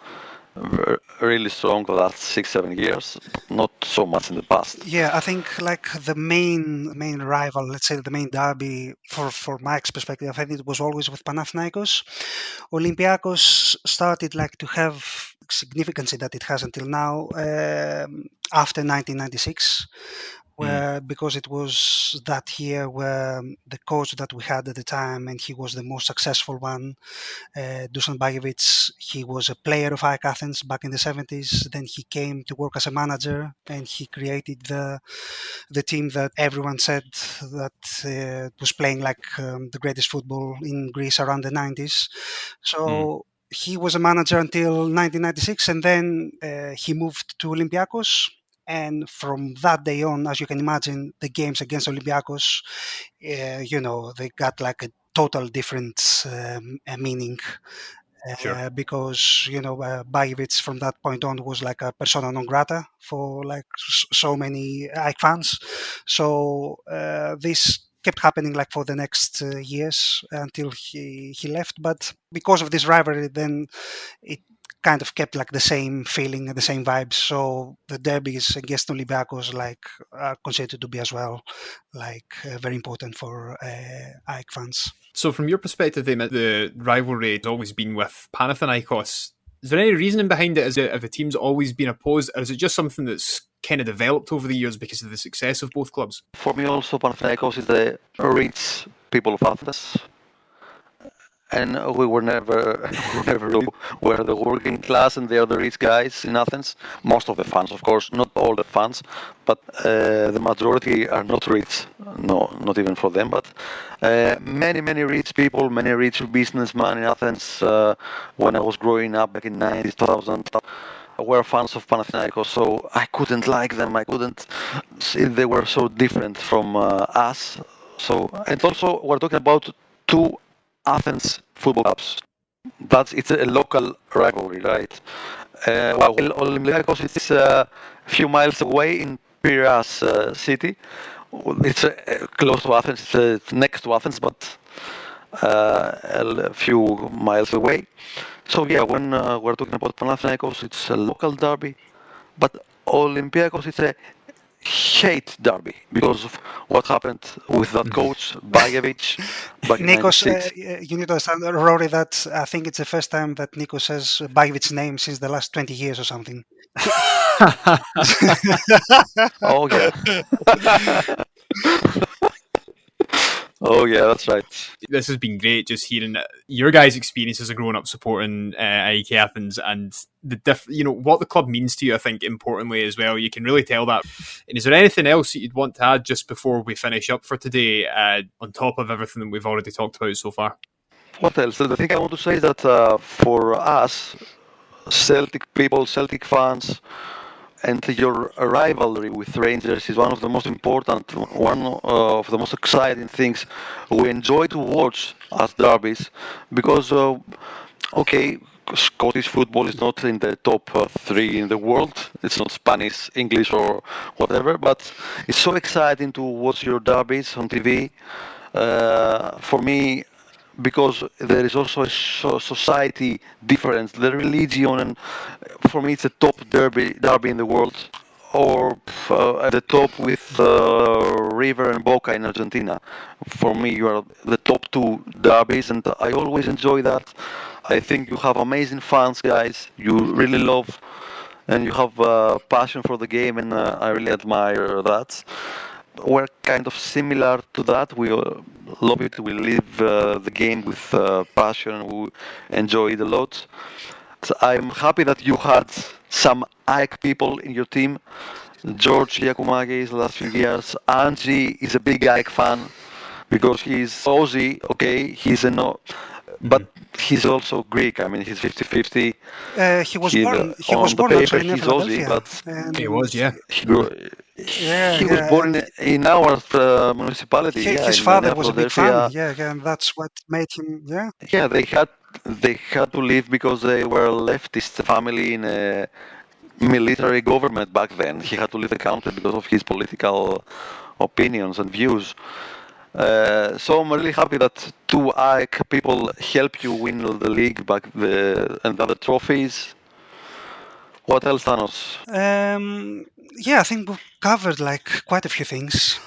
Really strong the last 6-7 years, not so much in the past. Yeah, I think like the main rival, let's say the main derby for Mike's perspective, I think it was always with Panathinaikos. Olympiacos started like to have significance that it has until now after 1996. because it was that year where the coach that we had at the time, and he was the most successful one, Dusan Bajevic, he was a player of AEK Athens back in the 70s. Then he came to work as a manager, and he created the team that everyone said that was playing like the greatest football in Greece around the 90s. So he was a manager until 1996, and then he moved to Olympiacos. And from that day on, as you can imagine, the games against Olympiacos, they got like a total different meaning. Sure. Because Bajevic from that point on was like a persona non grata for like so many AEK fans. So this kept happening like for the next years until he left. But because of this rivalry, then it kind of kept like the same feeling and the same vibes. So the derbies against Olympiacos are considered to be as well very important for AEK fans. So from your perspective, then, the rivalry has always been with Panathinaikos. Is there any reasoning behind it? Is it if the team's always been opposed, or is it just something that's kind of developed over the years because of the success of both clubs? For me, also Panathinaikos is the rich people of Athens, and we were never were the working class, and they are the rich guys in Athens. Most of the fans, of course, not all the fans, but the majority are not rich. No, not even for them. But many rich people, many rich businessmen in Athens. When I was growing up back in 90s, 2000. Were fans of Panathinaikos, so I couldn't like them. I couldn't see they were so different from us. So, and also we're talking about two Athens football clubs. It's a local rivalry, right? While Olympiacos is a few miles away in Piraeus city. It's close to Athens. It's next to Athens, but a few miles away. So yeah, when we're talking about Panathinaikos, it's a local derby, but Olympiacos is a hate derby because of what happened with that coach Bajevic back in Nikos, '96. you need to understand, Rory, that I think it's the first time that Nikos says Bajevic's name since the last 20 years or something. Oh yeah. Oh yeah, that's right. This has been great, just hearing your guys' experiences of growing up supporting AEK Athens and what the club means to you. I think importantly as well, you can really tell that. And is there anything else that you'd want to add just before we finish up for today, on top of everything that we've already talked about so far? What else? The thing I want to say is that for us, Celtic people, Celtic fans, and your rivalry with Rangers is one of the most important, one of the most exciting things we enjoy to watch as derbies, because okay, Scottish football is not in the top 3 in the world. It's not Spanish, English, or whatever, but it's so exciting to watch your derbies on TV. For me, because there is also a society difference, the religion, and for me it's a top derby in the world, or at the top with River and Boca in Argentina. For me, you are the top 2 derbies, and I always enjoy that. I think you have amazing fans, guys. You really love, and you have passion for the game, and I really admire that. We're kind of similar to that. We love it. We live the game with passion. We enjoy it a lot. So I'm happy that you had some AEK people in your team. George Yakumagis the last few years. Angie is a big AEK fan because he's Aussie. Okay, he's a no. But he's also Greek. I mean, he's 50-50. He was born actually in Philadelphia. But he was, yeah. He was born in our municipality. His father was a big fan. Yeah, and that's what made him. Yeah. Yeah, they had to leave because they were leftist family in a military government back then. He had to leave the country because of his political opinions and views. So I'm really happy that 2 AEK people help you win the league and other trophies. What else, Thanos? Yeah, I think we've covered quite a few things.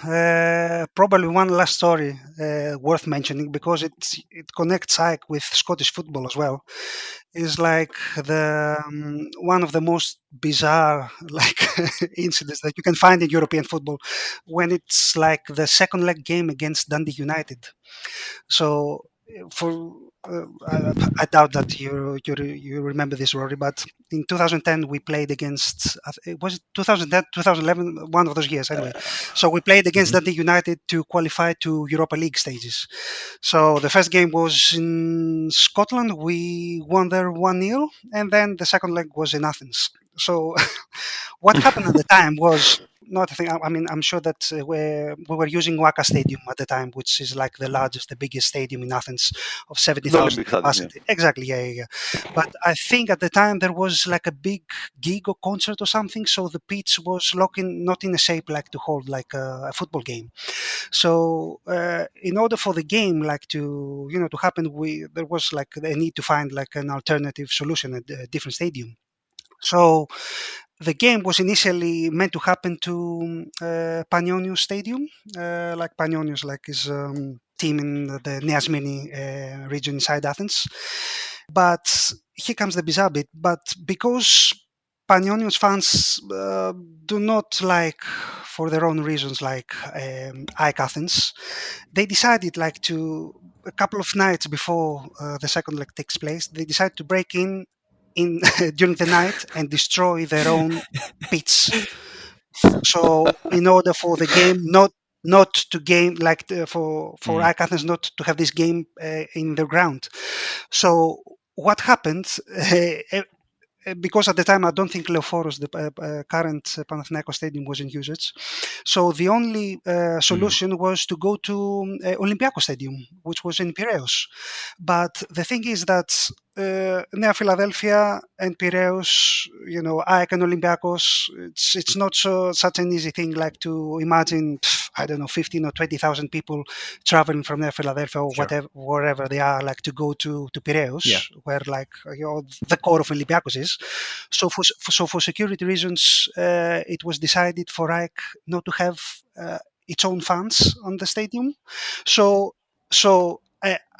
Probably one last story worth mentioning because it connects AEK with Scottish football as well. is like the one of the most bizarre like incidents that you can find in European football, when it's like the second leg game against Dundee United. So for I doubt that you remember this, Rory, but in 2010 we played against, was it 2010, 2011, one of those years anyway. So we played against Mhm. Dundee United to qualify to Europa League stages. So the first game was in Scotland. We won there 1-0, and then the second leg was in Athens. So what happened at the time was not a thing. I mean, I'm sure that we were using Waka Stadium at the time, which is like the largest, the biggest stadium in Athens of The 70,000 Olympic Stadium, yeah. capacity. Exactly, yeah, yeah, yeah. But I think at the time there was like a big gig or concert or something, so the pitch was looking not in a shape like to hold like a football game. So in order for the game like to happen, we there was like a need to find like an alternative solution at a different stadium. So the game was initially meant to happen to Panionios Stadium, like Panionios, like is team in the Neasmini region inside Athens. But here comes the bizarre bit. But because Panionios fans do not like, for their own reasons, like AEK Athens, they decided like to a couple of nights before the second leg takes place, they decided to break in during the night and destroy their own pitch. So in order for the game not to game like for Mm. AEK not to have this game in the ground. So what happened? Because at the time I don't think Leoforos, the current Panathinaikos stadium, was in usage. So the only Mm. solution was to go to Olympiacos Stadium, which was in Piraeus. But the thing is that Nea Philadelphia and Piraeus, AEK and Olympiacos, it's not such an easy thing like to imagine. I don't know, 15 or 20,000 people traveling from Nea Philadelphia or Sure. whatever, wherever they are, like to go to Yeah. Piraeus, where like the core of Olympiacos is. So for security reasons, it was decided for AEK not to have its own fans on the stadium. So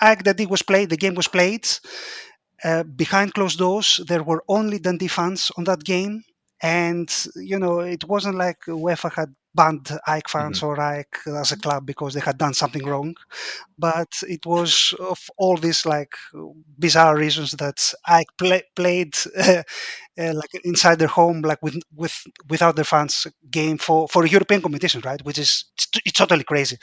AEK the game was played behind closed doors. There were only Dundee fans on that game, and it wasn't like UEFA had banned AEK Hmm. fans or AEK as a club because they had done something wrong, but it was of all these like bizarre reasons that AEK played like inside their home, like without their fans, game for a European competition, right? Which is it's totally crazy.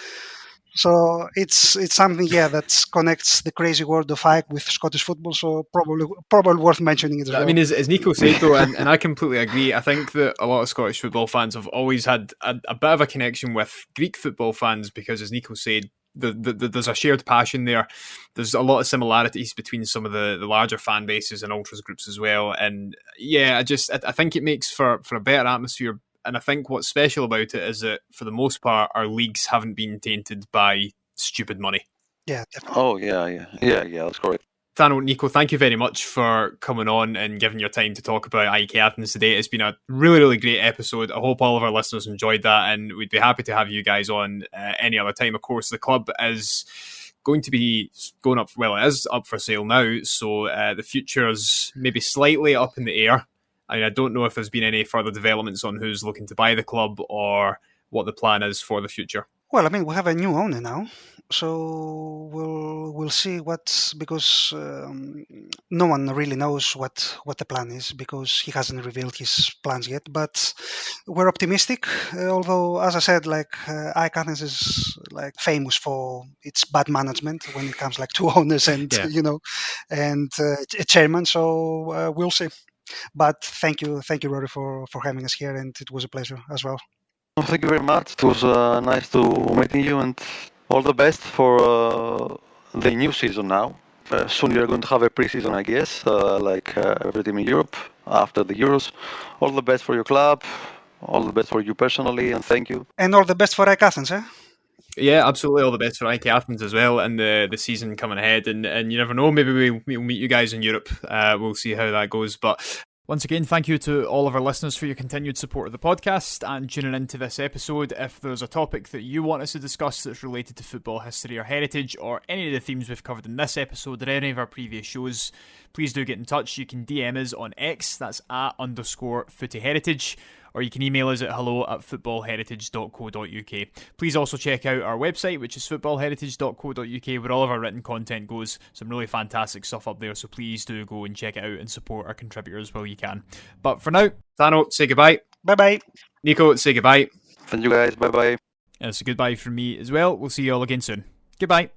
So it's something, yeah, that connects the crazy world of AEK with Scottish football. So probably worth mentioning it as I well. mean, as Nico said though, and I completely agree. I think that a lot of Scottish football fans have always had a bit of a connection with Greek football fans because, as Nico said, there's a shared passion there. There's a lot of similarities between some of the larger fan bases and ultras groups as well. And yeah, I think it makes for a better atmosphere. And I think what's special about it is that for the most part, our leagues haven't been tainted by stupid money. Yeah, definitely. Oh, yeah, that's correct. Thano, Nico, thank you very much for coming on and giving your time to talk about AEK Athens today. It's been a really, really great episode. I hope all of our listeners enjoyed that, and we'd be happy to have you guys on any other time. Of course, the club is going to be going up, well, it is up for sale now, so the future's maybe slightly up in the air. I mean, I don't know if there's been any further developments on who's looking to buy the club or what the plan is for the future. Well, I mean, we have a new owner now, so we'll see what's, because no one really knows what the plan is because he hasn't revealed his plans yet. But we're optimistic, although, as I said, like AEK Athens is like famous for its bad management when it comes like to owners and Yeah. and a chairman. So we'll see. But thank you, Rory, for having us here, and it was a pleasure as well. Well, thank you very much. It was nice to meeting you, and all the best for the new season now. Soon you're going to have a pre-season, I guess, like every team in Europe after the Euros. All the best for your club. All the best for you personally, and thank you. And all the best for AEK Athens, eh? Yeah, absolutely. All the best for AEK Athens as well, and the season coming ahead. And you never know, maybe we'll meet you guys in Europe. We'll see how that goes. But Once again, thank you to all of our listeners for your continued support of the podcast and tuning into this episode. If there's a topic that you want us to discuss that's related to football history or heritage, or any of the themes we've covered in this episode or any of our previous shows, please do get in touch. You can DM us on X, that's @_footyheritage, or you can email us at hello@footballheritage.co.uk. Please also check out our website, which is footballheritage.co.uk, where all of our written content goes. Some really fantastic stuff up there, so please do go and check it out and support our contributors while you can. But for now, Thano, say goodbye. Bye-bye. Nico, say goodbye. Thank you guys, bye-bye. And it's a goodbye from me as well. We'll see you all again soon. Goodbye.